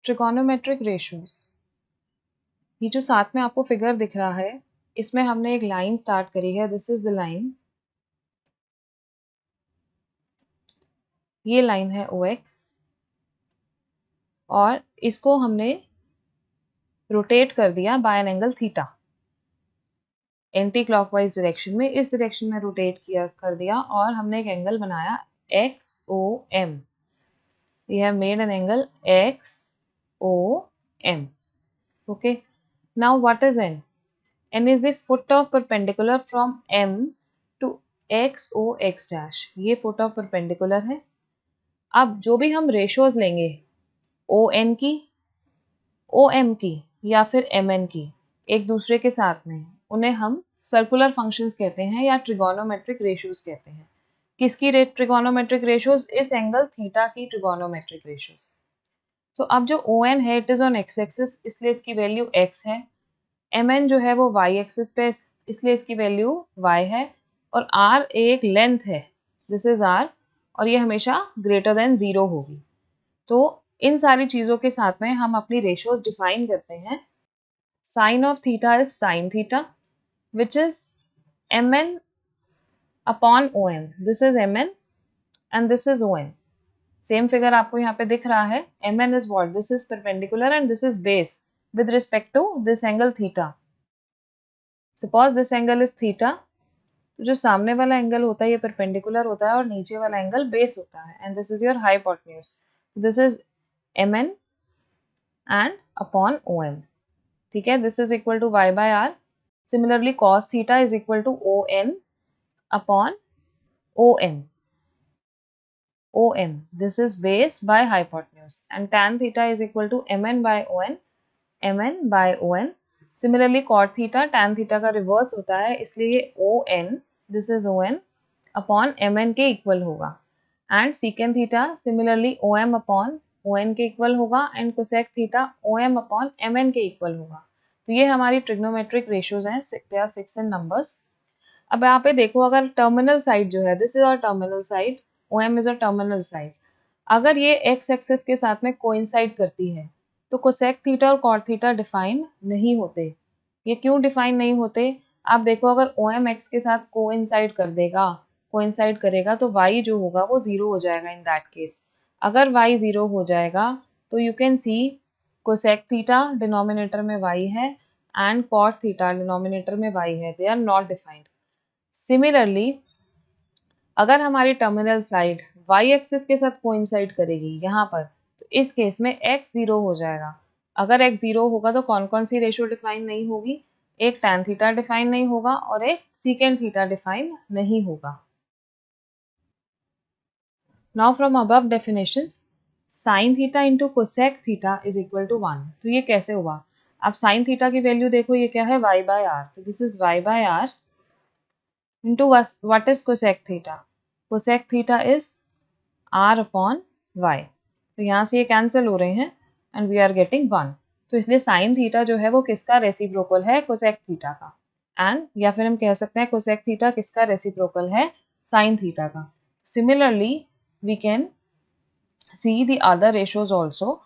Trigonometric ratios. ये जो साथ में आपको फिगर दिख रहा है, इसमें हमने एक लाइन स्टार्ट करी है। दिस इज द लाइन, ये लाइन है OX और इसको हमने रोटेट कर दिया by an angle theta, anticlockwise direction में, इस डायरेक्शन में रोटेट किया कर दिया और हमने एक एंगल बनाया XOM। We have made an angle XOM। Okay, now what is N? N is the foot of perpendicular from M to XOX dash। ये foot of perpendicular है। अब जो भी हम रेशियोज लेंगे ON की, OM की या फिर MN की एक दूसरे के साथ में, उन्हें हम सर्कुलर फंक्शंस कहते हैं या ट्रिगोनोमेट्रिक रेशियोज कहते हैं। किसकी ट्रिगोनोमेट्रिक रेशियोज? इस एंगल थीटा की ट्रिगोनोमेट्रिक रेशियोज। तो अब जो ON है it is on x axis, इसलिए इसकी वैल्यू x है। MN जो है वो y एक्सिस पे, इसलिए इसकी वैल्यू y है। और r एक लेंथ है, दिस इज r, और ये हमेशा ग्रेटर देन 0 होगी। तो इन सारी चीज़ों के साथ में हम अपनी रेशियोज डिफाइन करते हैं। Sine of theta is sine theta which is MN upon OM। This is MN and this is OM। Same figure आपको यहाँ पे दिख रहा है। MN is what? This is perpendicular and this is base with respect to this angle theta. Suppose this angle is theta, तो जो सामने वाला एंगल होता है ये परपेंडिकुलर होता है और नीचे वाला एंगल बेस होता है, and this is your hypotenuse. This is MN and upon OM। ठीक है, this is equal to y by r। Similarly cos theta is equal to ON upon OM। OM, this is base by hypotenuse, and tan theta is equal to MN by ON, MN by ON. Similarly cot theta tan theta का reverse होता है, इसलिए ये ON, this is ON upon MN के equal होगा। and secant theta similarly OM upon ON के equal होगा, and cosec theta OM upon MN के इक्वल होगा। तो ये हमारी ट्रिग्नोमेट्रिक रेशियोज हैं, they are 6 in numbers। अब यहाँ पे देखो, अगर टर्मिनल साइड जो है, this is our terminal side, OM is a terminal side, अगर ये एक्स एक्सिस के साथ में कोइंसाइड करती है तो कोसेक थीटा और कॉट थीटा डिफाइन नहीं होते। ये क्यों डिफाइन नहीं होते? आप देखो, अगर OM एक्स के साथ कोइंसाइड करेगा तो y जो होगा वो 0 हो जाएगा इन दैट केस। अगर y 0 हो जाएगा तो you can see cosec theta denominator में y है एंड कॉट थीटा डिनोमिनेटर में y है, they are not defined. Similarly अगर हमारी टर्मिनल साइड y एक्सिस के साथ कोइंसाइड करेगी यहाँ पर, तो इस केस में x 0 हो जाएगा। अगर x 0 होगा तो कौन कौन सी रेशियो डिफाइन नहीं होगी? एक tan थीटा डिफाइन नहीं होगा और एक secant थीटा डिफाइन नहीं होगा। Now from above definitions, sin theta into cosec theta is equal to 1। तो ये कैसे हुआ? आप sin थीटा की वैल्यू देखो, ये क्या है? y by r। तो this is y by r into what is cosec theta? Cosec theta is r upon y। तो यहाँ से ये कैंसिल हो रहे हैं एंड वी आर गेटिंग 1। तो इसलिए साइन थीटा जो है वो किसका रेसिप्रोकल है? कोसेक थीटा का। एंड या फिर हम कह सकते हैं कोसेक थीटा किसका रेसिप्रोकल है? साइन थीटा का। Similarly we can see the other ratios also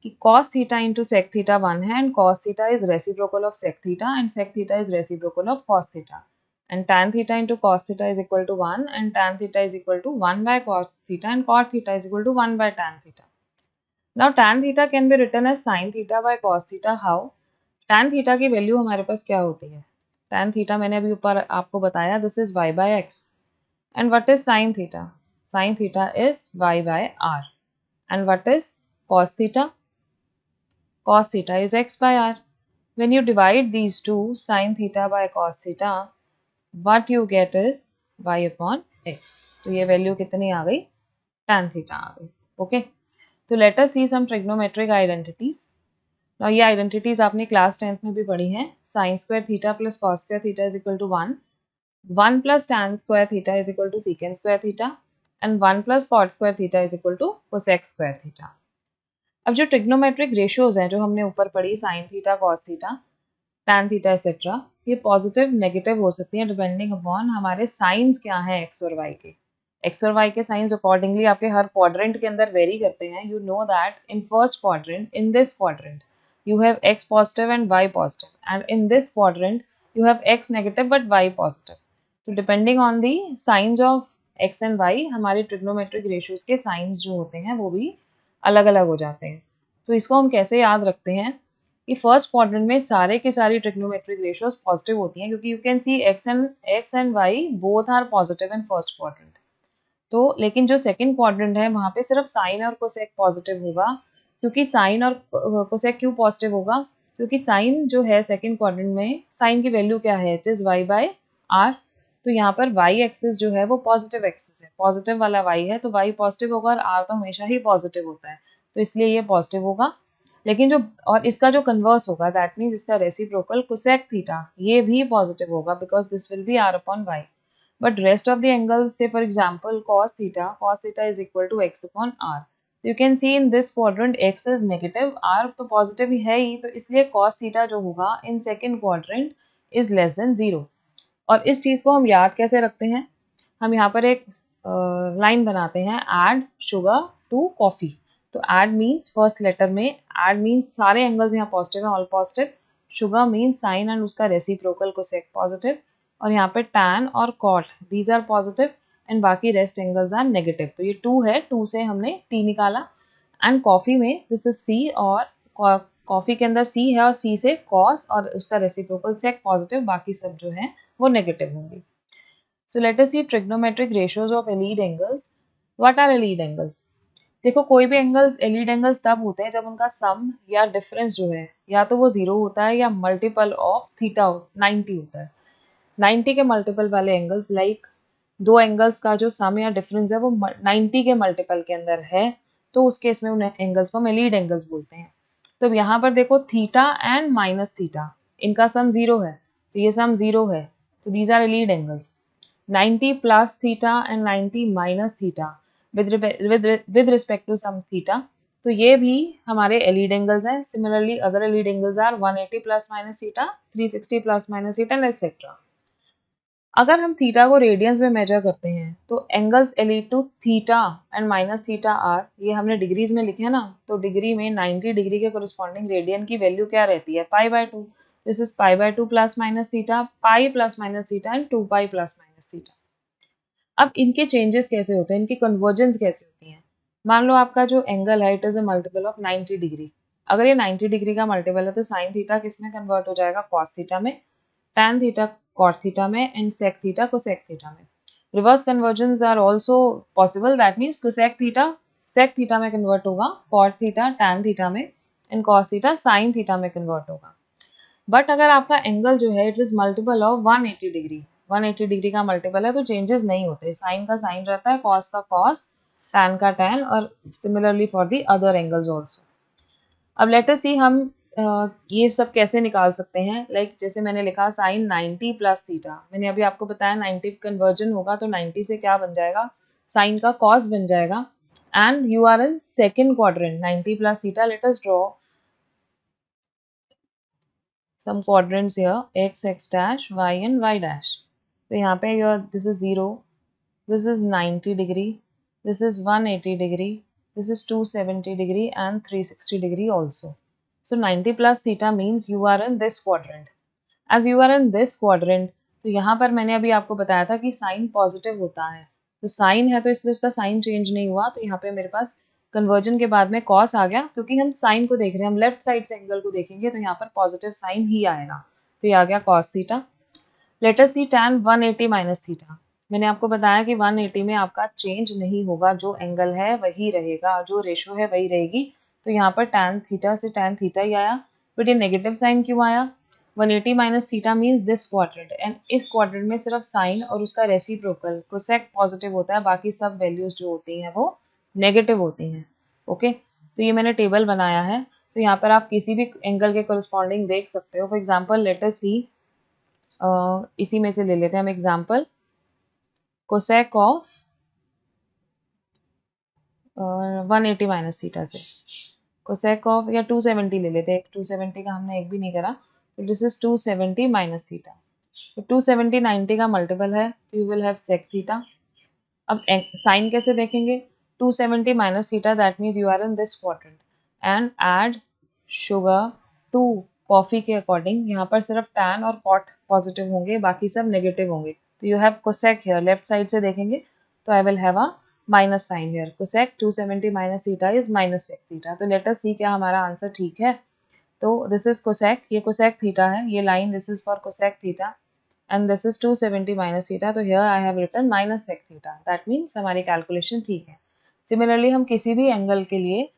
कि cos theta into sec theta 1 है and cos theta is reciprocal of sec theta and sec theta is reciprocal of cos theta. And tan theta into cos theta is equal to 1 and tan theta is equal to 1 by cos theta and cot theta is equal to 1 by tan theta. Now tan theta can be written as sin theta by cos theta. How? Tan theta की value हमारे पास क्या होती है? Tan theta मैंने अभी ऊपर आपको बताया, this is y by x. And what is sin theta? Sin theta is y by r. And what is cos theta? Cos theta is x by r. When you divide these two, sin theta by cos theta, what you get is y upon x। तो ये value कितनी आ गई? tan theta आ गई। Okay, तो let us see some trigonometric identities. Now ये identities आपने class 10th में भी पढ़ी हैं। Sine square theta plus cos square theta is equal to 1, 1 plus tan square theta is equal to secant square theta and 1 plus cot square theta is equal to cosec square theta. अब जो trigonometric ratios हैं जो हमने ऊपर पढ़ी, sine theta, cos theta, tan theta etcetera, ये positive negative हो सकती है डिपेंडिंग अपॉन हमारे साइंस क्या है एक्स और वाई के। एक्स और वाई के साइंस अकॉर्डिंगली आपके हर क्वाड्रेंट के अंदर वेरी करते हैं. You know that in first quadrant, in this quadrant you have x positive and y positive, and in this quadrant you have x negative but y positive. तो depending on the signs of x and y हमारे trigonometric ratios के science जो होते हैं वो भी अलग अलग हो जाते हैं. तो इसको हम कैसे याद रखते हैं कि फर्स्ट क्वाड्रेंट में सारे के सारी ट्रिग्नोमेट्रिक रेशियोज पॉजिटिव होती हैं, क्योंकि you can see x and y both are positive in first quadrant. तो लेकिन जो सेकंड क्वाड्रेंट है वहाँ पे सिर्फ साइन और कोसेक पॉजिटिव होगा. क्योंकि साइन और कोसेक क्यों पॉजिटिव होगा? क्योंकि साइन जो है सेकंड क्वाड्रेंट में, साइन की वैल्यू क्या है? It is y by r. तो यहाँ पर y एक्सिस जो है वो पॉजिटिव एक्सिस है, पॉजिटिव वाला y है, तो y पॉजिटिव होगा और r तो हमेशा ही पॉजिटिव होता है, तो इसलिए ये पॉजिटिव होगा. लेकिन जो और इसका जो कन्वर्स होगा, दैट मीन्स इसका रेसिप्रोकल कोसेक थीटा, ये भी पॉजिटिव होगा because this will B r upon y. But rest of the angles, say for example cos theta is equal to x upon r. So you can see in this quadrant x is negative, r तो positive ही है ही, तो इसलिए cos theta जो होगा in second quadrant is less than 0. और इस चीज़ को हम याद कैसे रखते हैं? हम यहाँ पर एक लाइन बनाते हैं, add sugar to coffee. तो add means फर्स्ट लेटर में add means सारे एंगल्स यहाँ पॉजिटिव हैं, all positive. Sugar means sine and उसका रेसिप्रोकल कोसेक पॉजिटिव. और यहाँ पे tan और cot these are positive and बाकी रेस्ट एंगल्स आर नेगेटिव. तो ये 2 है, 2 से हमने t निकाला. एंड कॉफी में दिस इज c, और कॉफी के अंदर c है और c से cos और उसका रेसिप्रोकल sec पॉजिटिव, बाकी सब जो है वो नेगेटिव होंगे. So let us see trigonometric ratios of allied angles. What are allied angles? देखो कोई भी एंगल्स एलीड एंगल्स तब होते हैं जब उनका सम या डिफरेंस जो है या तो वो 0 होता है या मल्टीपल ऑफ थीटा 90 होता है. 90 के मल्टीपल वाले एंगल्स, लाइक दो एंगल्स का जो सम या डिफरेंस है वो 90 के मल्टीपल के अंदर है, तो उस केस में उन एंगल्स को हम एलीड एंगल्स बोलते हैं. तो यहाँ पर देखो थीटा एंड माइनस थीटा, इनका सम 0 है, तो ये सम 0 है, तो these are allied angles. 90 plus theta and 90 minus theta with respect to sum theta, तो ये भी हमारे एलीड एंगल्स हैं. Similarly other allied angles are 180 plus minus theta, 360 plus minus theta and etcetera. अगर हम थीटा को रेडियंस में major करते हैं तो angles allied to theta and minus theta are, ये हमने डिग्रीज में लिखे हैं ना, तो डिग्री में 90 डिग्री के कोरिस्पॉन्डिंग रेडियन की वैल्यू क्या रहती है? Pi by 2. This is pi by 2 plus minus theta, pi plus minus theta and 2 pi plus minus theta. अब इनके चेंजेस कैसे होते हैं, इनकी कन्वर्जेंस कैसे होती हैं? मान लो आपका जो एंगल है it is a multiple of 90 degree. अगर ये 90 डिग्री का मल्टीपल है तो साइन थीटा किस में कन्वर्ट हो जाएगा? कॉस थीटा में. tan थीटा कॉट थीटा में and sec theta cosec theta में. Reverse convergence are also possible, that means cosec theta sec theta में कन्वर्ट होगा, कॉट थीटा tan थीटा में and cos theta sine theta में convert होगा. But अगर आपका angle जो है it is multiple of 180 degree, 180 degree का मल्टीपल है, तो चेंजेस नहीं होते. साइन का साइन रहता है, कॉस का कॉस, tan का tan, और similarly for the other angles also. अब लेट अस सी हम ये सब कैसे निकाल सकते हैं. लाइक जैसे मैंने लिखा साइन 90 प्लस थीटा, मैंने अभी आपको बताया 90 कन्वर्जन होगा तो 90 से क्या बन जाएगा? साइन का कॉस बन जाएगा. And you are in second quadrant, 90 plus theta. Let us draw some quadrants here, x dash, y and y dash. तो यहाँ पे your this is 0, this is 90 degree, this is 180 degree, this is 270 degree and 360 degree also. So 90 plus theta means you are in this quadrant. As you are in this quadrant, तो यहाँ पर मैंने अभी आपको बताया था कि साइन पॉजिटिव होता है, तो साइन है तो इसलिए उसका साइन चेंज नहीं हुआ, तो यहाँ पे मेरे पास कन्वर्जन के बाद में कॉस आ गया, क्योंकि हम साइन को देख रहे हैं, हम लेफ्ट साइड से एंगल को देखेंगे तो यहाँ पर पॉजिटिव साइन ही आएगा, तो ये आ गया कॉस थीटा. लेट अस सी tan 180 माइनस थीटा. मैंने आपको बताया कि 180 में आपका चेंज नहीं होगा, जो एंगल है वही रहेगा, जो रेशो है वही रहेगी. तो यहाँ पर tan थीटा से tan थीटा ही आया, बट ये नेगेटिव साइन क्यों आया? 180 minus theta means this quadrant, and इस क्वाड्रेंट में सिर्फ साइन और उसका रेसिप्रोकल कोसेक पॉजिटिव होता है, बाकी सब वैल्यूज जो होती हैं वो नेगेटिव होती हैं. ओके, तो ये मैंने टेबल बनाया है, तो यहाँ पर आप किसी भी एंगल के कोरिस्पॉन्डिंग देख सकते हो. फॉर एग्जाम्पल लेट अस सी, इसी में से ले लेते हैं हम example, cosec of 180 minus theta से, कोसेक ऑफ या 270 ले लेते हैं, 270 का हमने एक भी नहीं करा, तो दिस इज 270 माइनस थीटा. तो 270 90 का मल्टीपल है, तो you will have sec theta. अब साइन कैसे देखेंगे, 270 minus theta, that means you are in this quadrant, and add sugar to coffee के अकॉर्डिंग। यहाँ पर सिर्फ टैन और कॉट पॉजिटिव होंगे, बाकी सब नेगेटिव होंगे। तो you have cosec here, left side से देखेंगे तो I will have a minus sign here. Cosec 270 minus theta is minus sec theta. तो लेट अस सी क्या हमारा आंसर ठीक है। तो दिस इज कोसेक, ये कोसेक थीटा है, ये line this is for cosec theta, and this is 270 minus theta. तो here I have written minus sec theta, that means हमारी कैलकुलेशन ठीक है। सिमिलरली हम किसी भी एंगल के लिए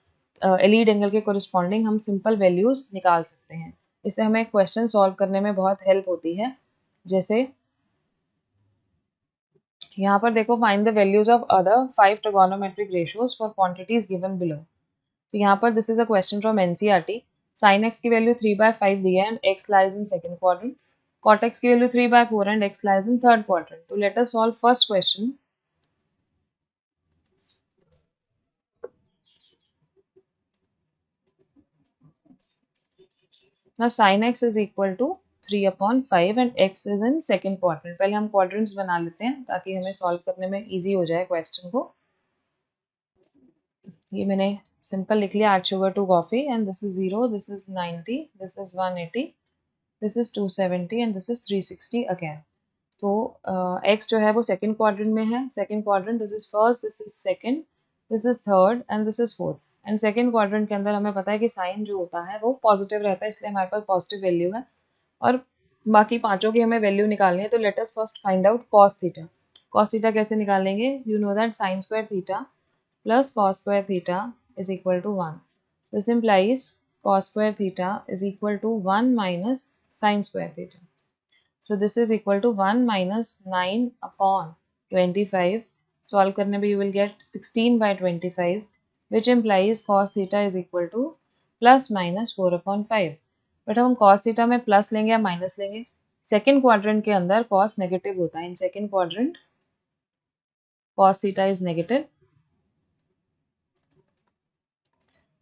एलीड एंगल के कोरिस्पॉन्डिंग हम सिंपल वैल्यूज निकाल सकते हैं। इससे हमें क्वेश्चन सॉल्व करने में बहुत हेल्प होती है। जैसे यहाँ पर देखो, find the values of other 5 trigonometric ratios for quantities given below. तो यहाँ पर this is a question from NCERT. Sine x की वैल्यू 3/5 दी है and x lies in second quadrant. Cot x की value 3/4 and x lies in third quadrant. तो let us solve first question. Now sin x is equal to 3/5 and x is in second quadrant. पहले हम quadrants बना लेते हैं ताकि हमें solve करने में इजी हो जाए क्वेश्चन को। ये मैंने सिंपल लिख लिया, add sugar to coffee, and this is 0, this is 90, this is 180, this is 270 and this is 360 again. तो x जो है वो सेकंड क्वाड्रेंट में है, second quadrant, this is first, this is second, this is third and this is fourth. And second quadrant के अंदर हमें पता है कि साइन जो होता है वो पॉजिटिव रहता है, इसलिए हमारे पास पॉजिटिव वैल्यू है। और बाकी पांचों की हमें वैल्यू निकालनी है। तो let us first find out cos theta. Cos theta कैसे निकालेंगे, you know that sine square theta plus cos square theta is equal to 1। This implies cos square theta is equal to 1 minus sine square theta. So this is equal to 1 minus 9/25. Solve करने पे you will get 16/25, which implies cos theta is equal to plus minus 4/5. But हम cos theta में plus लेंगे या minus लेंगे, second quadrant के अंदर cos negative होता है, in second quadrant cos theta is negative.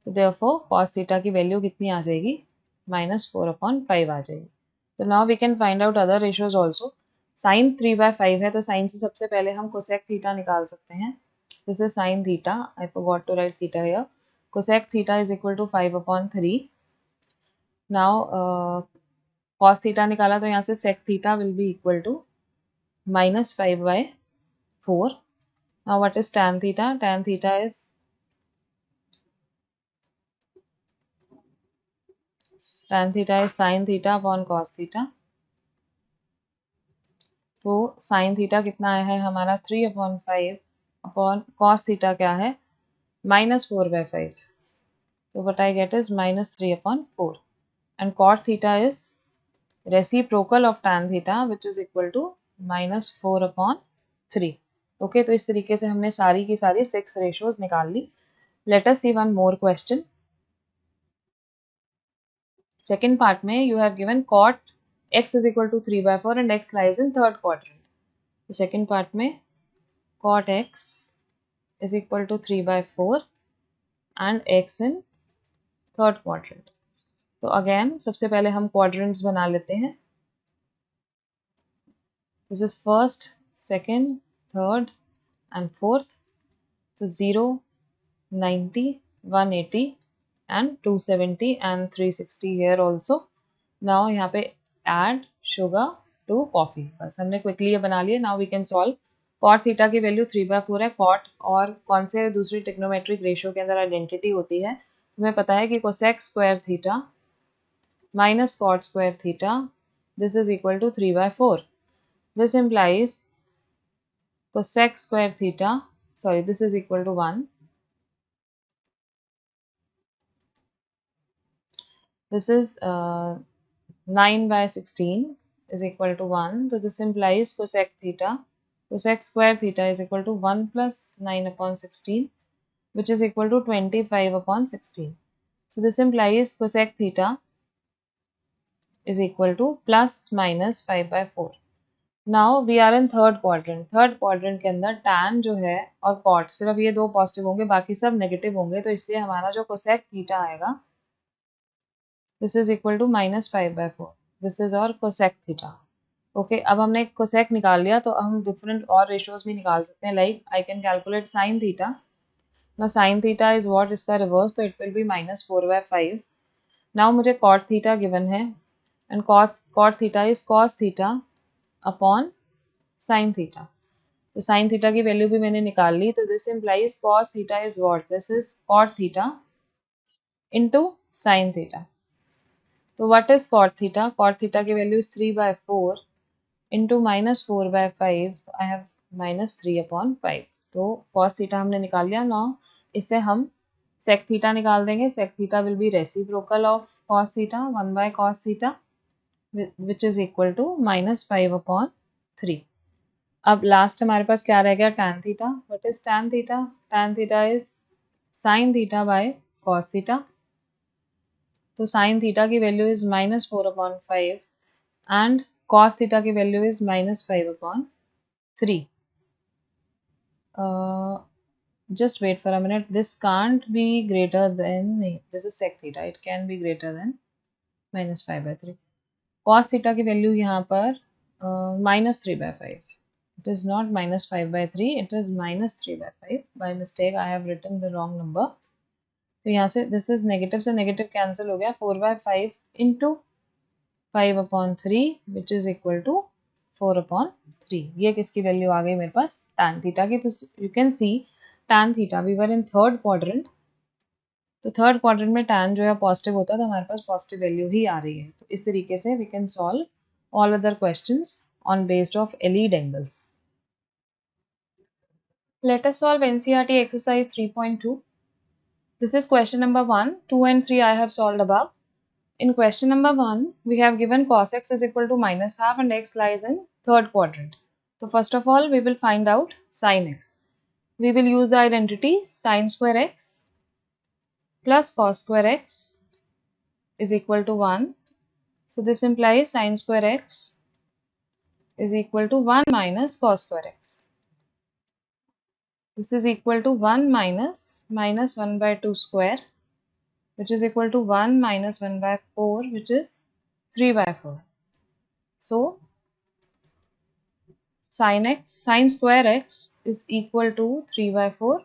तो therefore cos theta की वैल्यू कितनी आ जाएगी, -4/5 आ जाएगी। तो now we can find out other ratios also. Sine 3/5 है तो साइन से सबसे पहले हम कोसेक थीटा निकाल सकते हैं। This is sine theta, I forgot to write theta here. Cosec theta is equal to 5/3। Now cos theta निकाला तो यहाँ से sec theta will be equal to -5/4। Now what is tan theta, tan theta is sin theta upon cos theta। तो sine theta कितना आया है हमारा 3/5 upon cos theta क्या है -4/5। तो what I get is -3/4 and cot theta is reciprocal of tan theta which is equal to -4/3। Okay, तो इस तरीके से हमने सारी की सारी 6 रेशियोज निकाल ली। Let us see one more question. Second part में you have given cot x is equal to 3/4 and x lies in third quadrant. तो सेकेंड पार्ट में cot x is equal to 3/4 and x in third quadrant. तो again सबसे पहले हम quadrants बना लेते हैं। This is first, second, third and fourth. तो 0, 90, 180 and 270 and 360 here also. Now यहाँ पे add sugar to coffee। बस हमने क्विकली ये बना लिया। Now we can solve. Cot theta की वैल्यू 3/4 है। कॉट और कौन से दूसरी ट्रिग्नोमेट्रिक रेशियो के अंदर आइडेंटिटी होती है, हमें पता है कि cosec square theta minus cot square theta, this is equal to 3/4। This implies cosec square theta, sorry, this is equal to 1। This is 9/16 is equal to 1. So this implies cosec theta, cosec square theta is equal to 1 plus 9/16, which is equal to 25/16. So this implies cosec theta is equal to plus minus 5/4. Now we are in third quadrant. Third quadrant के अंदर tan जो है और cot सिर्फ ये दो positive होंगे, बाकी सब नेगेटिव होंगे। तो इसलिए हमारा जो cosec theta आएगा, this is equal to -5/4. This is our cosec theta. Okay अब हमने कोसेक निकाल लिया तो अब हम डिफरेंट और रेशियोज भी निकाल सकते हैं. Like I can calculate sine theta. Now sine theta is what, इसका रिवर्स, तो इट विल बी -4/5. नाउ मुझे कॉट थीटा गिवन है and cot theta is cos theta upon sine theta. तो साइन थीटा की वैल्यू भी मैंने निकाल ली. तो this implies cos theta is what, this is cot theta into sine theta. तो what is cot theta? Cot theta की value is 3/4 into -4/5. तो आई हैव -3/5. तो कॉस थीटा हमने निकाल लिया. नाउ इससे हम सेक थीटा निकाल देंगे. Sec theta will be reciprocal of cos theta, 1/cos theta, which is equal to -5/3. अब लास्ट हमारे पास क्या रह गया, tan theta. What is tan theta? Tan theta is sine theta by cos theta. तो साइन थीटा की value is -4/5 and cos theta की value is -5/3. Just wait for a minute. This can't be greater than, this is sec theta. It can be greater than -5/3. Cos theta की value यहाँ पर -3/5. It is not -5/3. It is -3/5. By mistake, I have written the wrong number. तो यहाँ से this is negative से negative cancel हो गया. 4/5 into 5/3 which is equal to 4/3. ये किसकी वैल्यू आ गई मेरे पास, tan थीटा की. तो you can see tan theta, we were in third quadrant. तो थर्ड क्वाड्रेंट में tan जो है पॉजिटिव होता है, तो हमारे पास पॉजिटिव वैल्यू ही आ रही है. तो इस तरीके से we can solve all other questions on based of allied angles. Let us solve NCERT exercise 3.2. This is question number 1. 2 and 3 I have solved above. In question number 1, we have given cos x is equal to -half and x lies in third quadrant. So first of all, we will find out sin x. We will use the identity sin square x plus cos square x is equal to 1. So this implies sin square x is equal to 1 minus cos square x. This is equal to 1 minus -1/2 square, which is equal to 1 minus 1/4, which is 3/4. So sin square x is equal to 3/4,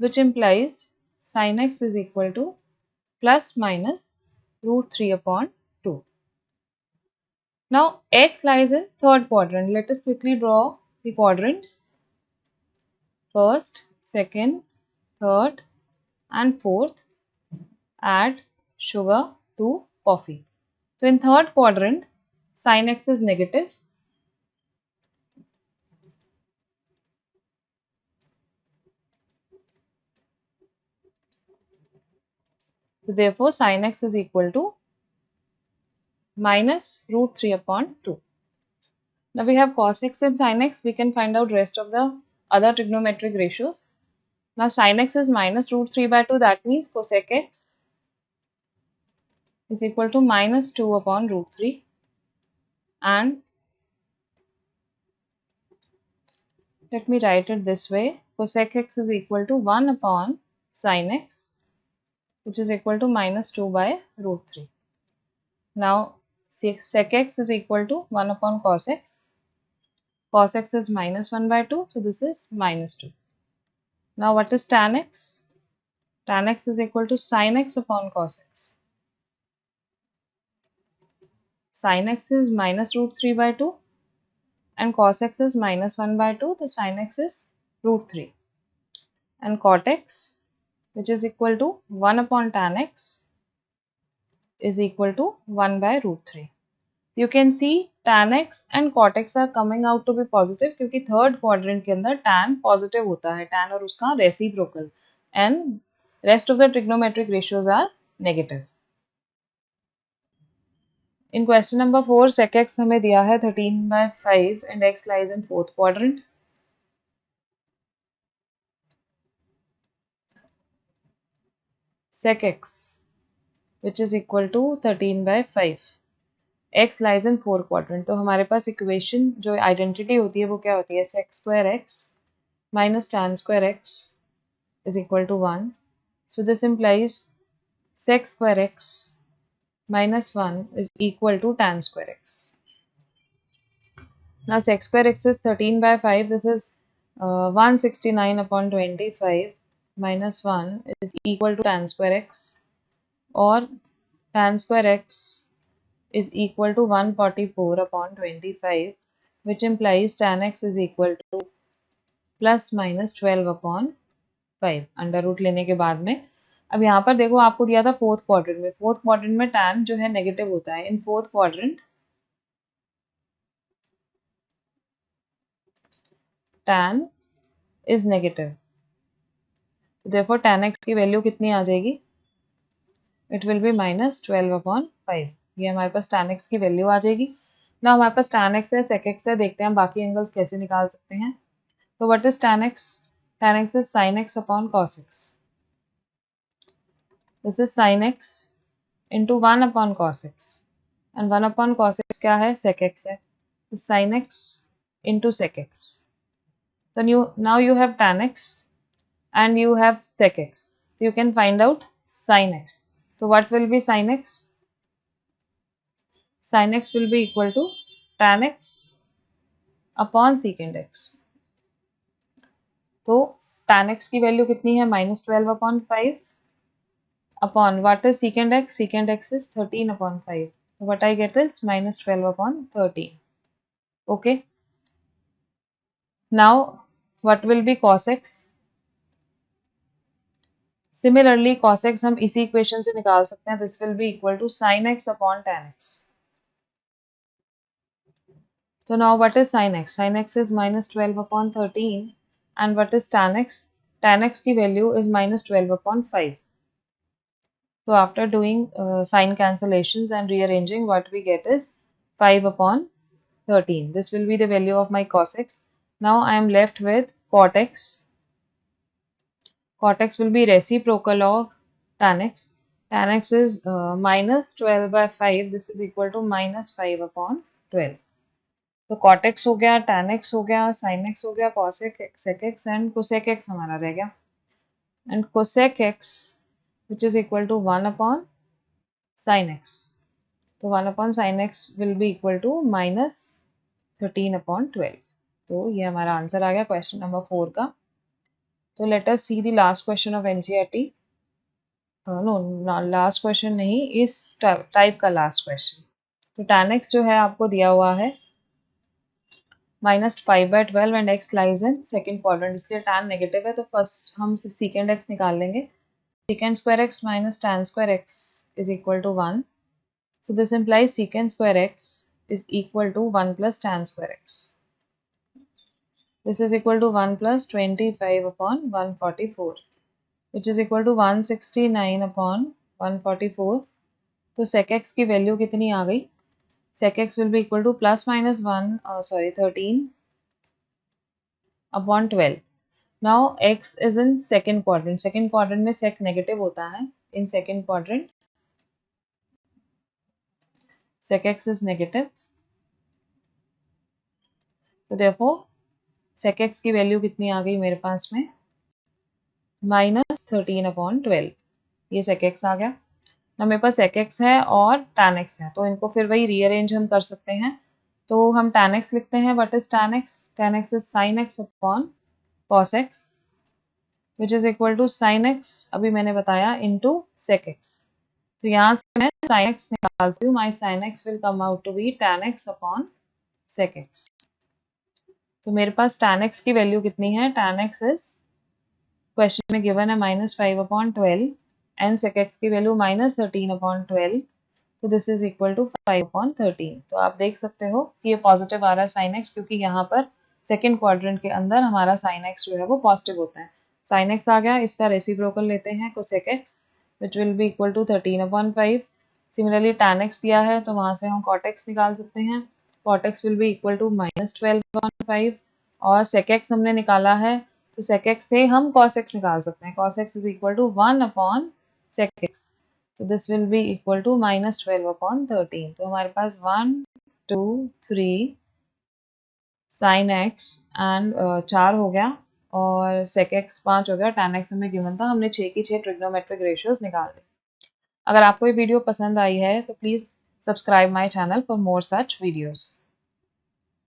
which implies sin x is equal to plus minus √3/2. Now x lies in third quadrant. Let us quickly draw the quadrants. First, second, third and fourth. Add sugar to coffee. So in third quadrant, sin x is negative. So therefore sin x is equal to minus √3/2. Now we have cos x and sin x. We can find out rest of the other trigonometric ratios. Now sin x is minus √3/2. That means cosec x is equal to -2/√3. And let me write it this way. Cosec x is equal to 1/sin x, which is equal to -2/√3. Now sec x is equal to 1/cos x. Cos x is -1/2, so this is -2. Now what is tan x? Tan x is equal to sin x upon cos x. Sin x is -√3/2 and cos x is -1/2, so sin x is √3. And cot x, which is equal to 1/tan x, is equal to 1/√3. You can see tan x and cot x are coming out to be positive क्योंकि third quadrant के अंदर tan positive होता है, tan और उसका reciprocal, and rest of the trigonometric ratios are negative. In question number 4, sec x हमें दिया है 13/5 and x lies in fourth quadrant. Sec x, which is equal to 13/5. x lies in fourth quadrant. तो हमारे पास equation जो identity होती है वो क्या होती है, sec square x minus tan square x is equal to 1. So this implies sec square x minus 1 is equal to tan square x. Now sec square x is 13 by 5. This is 169 upon 25 minus 1 is equal to tan square x, or tan square x is equal to 144 upon 25, which implies tan x is equal to plus minus 12 upon 5 under root लेने के बाद में. अब यहाँ पर देखो आपको दिया था फोर्थ क्वाड्रेंट में. फोर्थ क्वाड्रेंट में tan जो है नेगेटिव होता है. In fourth quadrant tan is negative. therefore tan x की वैल्यू कितनी आ जाएगी? It will B minus 12 upon 5. ये हमारे पास tan x की वैल्यू आ जाएगी. ना हमारे पास tan x है, sec x है. देखते हैं हम बाकी एंगल्स कैसे निकाल सकते हैं. तो what is tan x? tan x is sin x upon cos x. This is sin x into 1 upon cos x. And 1 upon cos x क्या है? Sec x है. तो sin x into sec x. So now you have tan x and you have sec x. So you can find out sin x. So what will be sin x? Sin x will be equal to tan x upon secant x. तो tan x की value कितनी है? Minus 12 upon 5 upon what is secant x? Secant x is 13 upon 5. So what I get is minus 12 upon 13. Okay. Now what will be cos x? Similarly cos x हम इसी equation से निकाल सकते हैं. This will be equal to sin x upon tan x. So now what is sin x? Sin x is minus 12 upon 13. And what is tan x? Tan x की value is minus 12 upon 5. So after doing sign cancellations and rearranging, what we get is 5 upon 13. This will be the value of my cos x. Now I am left with cot x. Cot x will be reciprocal of tan x. Tan x is minus 12 by 5. This is equal to minus 5 upon 12. तो cot x हो गया, tan x हो गया, sin x हो गया, cos x, sec x and cosec x हमारा रह गया. And cosec x which is equal to 1 upon sin x. तो 1 upon sin x will be equal to minus 13 upon 12. तो ये हमारा आंसर आ गया क्वेश्चन नंबर 4 का. तो let us see the last question of NCERT. No, last question नहीं, इस type का लास्ट क्वेश्चन. तो tan x जो है आपको दिया हुआ है minus 5 by 12 and x lies in second quadrant. इसलिए tan नेगेटिव है तो फर्स्ट हम secant x निकाल लेंगे. secant square x minus tan square x is equal to 1. So this implies secant square x is equal to 1 plus tan square x. This is equal to 1 plus 25 upon 144, which is equal to 169 upon 144. तो sec x की value कितनी आ गई? Sec x will be equal to plus minus 13 upon 12. Now x is in second quadrant. Second quadrant में sec negative होता है. In second quadrant, sec x is negative. तो therefore sec x की value कितनी आ गई मेरे पास में? Minus 13 upon 12. ये sec x आ गया ना. मेरे पास sec x है और tan x है, तो इनको फिर वही रीअरेंज हम कर सकते हैं. तो हम tan x लिखते हैं. What is tan x? tan x is sin x upon cos x which is equal to sin x, अभी मैंने बताया, into sec x. तो यहाँ से मैं sin x निकाल सकती हूँ. my sin x will come out to be tan x upon sec x. तो मेरे पास tan x की वैल्यू कितनी है? tan x is क्वेश्चन में गिवन है minus 5 upon 12 and sec x की वैल्यू माइनस 13 अपॉन 12. तो this is equal to 5 upon 13. तो आप देख सकते हो कि ये पॉजिटिव आ रहा है sin x, क्योंकि यहाँ पर सेकेंड क्वाड्रेंट के अंदर हमारा sin x जो है वो पॉजिटिव होता है. sin x आ गया. इसका रेसिप्रोकल लेते हैं cosec x which will be equal to 13 upon 5. Similarly tan x दिया है तो वहाँ से हम cot x निकाल सकते हैं. cot x will be equal to minus 12 upon 5 और sec x हमने निकाला है तो sec x से हम cos x निकाल सकते हैं. cos x is equal to 1 upon sec x. तो this will be equal to minus 12 upon 13. तो हमारे पास 1 2 3 sin x एंड 4 हो गया और sec x 5 हो गया. tan x हमें गिवन था, हमने 6 की 6 ट्रिग्नोमेट्रिक रेशियोज निकाल ली. अगर आपको ये वीडियो पसंद आई है तो please subscribe my channel for more such videos.